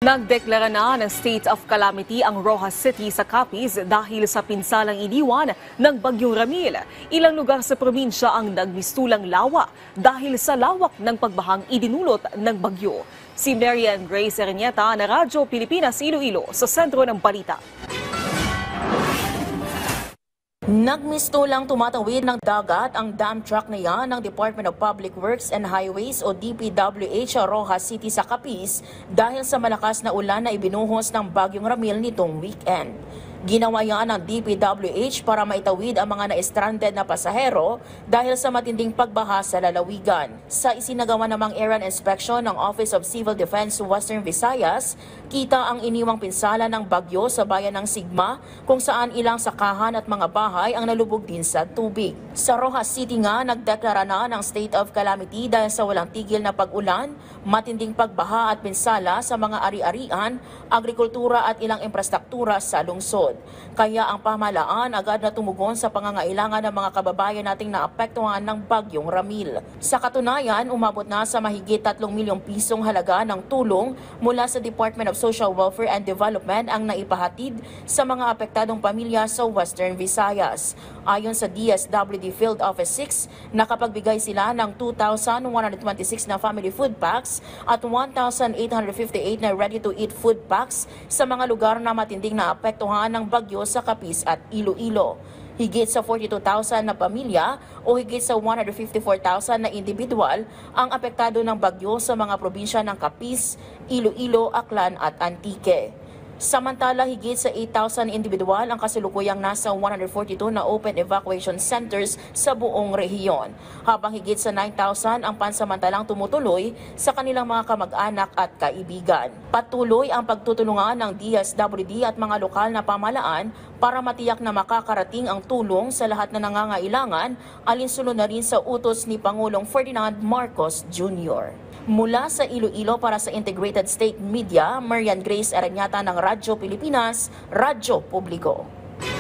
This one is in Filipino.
Nagdeklara na ng state of calamity ang Rojas City sa Capiz dahil sa pinsalang iniwan ng Bagyong Ramil. Ilang lugar sa probinsya ang nagmistulang lawa dahil sa lawak ng pagbahang idinulot ng bagyo. Si Marian Grace Erenieta na Radyo Pilipinas Iloilo sa sentro ng balita. Nagmistulang tumatawid ng dagat ang dump truck na yan ng Department of Public Works and Highways o DPWH Rojas City sa Capiz dahil sa malakas na ulan na ibinuhos ng Bagyong Ramil nitong weekend. Ginawa yan ng DPWH para maitawid ang mga na-stranded na pasahero dahil sa matinding pagbaha sa lalawigan. Sa isinagawa namang aerial inspection ng Office of Civil Defense Western Visayas, kita ang iniwang pinsala ng bagyo sa bayan ng Sigma kung saan ilang sakahan at mga bahay ang nalubog din sa tubig. Sa Rojas City nga, nagdeklara na ng state of calamity dahil sa walang tigil na pag-ulan, matinding pagbaha at pinsala sa mga ari-arian, agrikultura at ilang infrastruktura sa lungsod. Kaya ang pamahalaan agad na tumugon sa pangangailangan ng mga kababayan nating naapektuhan ng Bagyong Ramil. Sa katunayan, umabot na sa mahigit 3 milyong pisong halaga ng tulong mula sa Department of Social Welfare and Development ang naipahatid sa mga apektadong pamilya sa Western Visayas. Ayon sa DSWD Field Office 6, nakapagbigay sila ng 2,126 na family food packs at 1,858 na ready-to-eat food packs sa mga lugar na matinding naapektuhan ng bagyo sa Capiz at Iloilo. Higit sa 42,000 na pamilya o higit sa 154,000 na individual ang apektado ng bagyo sa mga probinsya ng Capiz, Iloilo, Aklan at Antique. Samantala, higit sa 8,000 individual ang kasalukuyang nasa 142 na open evacuation centers sa buong rehiyon, habang higit sa 9,000 ang pansamantalang tumutuloy sa kanilang mga kamag-anak at kaibigan. Patuloy ang pagtutulungan ng DSWD at mga lokal na pamahalaan para matiyak na makakarating ang tulong sa lahat na nangangailangan, alinsunod na rin sa utos ni Pangulong Ferdinand Marcos Jr. Mula sa Iloilo para sa Integrated State Media, Marian Grace Erenieta ng Radyo Pilipinas, Radyo Publiko.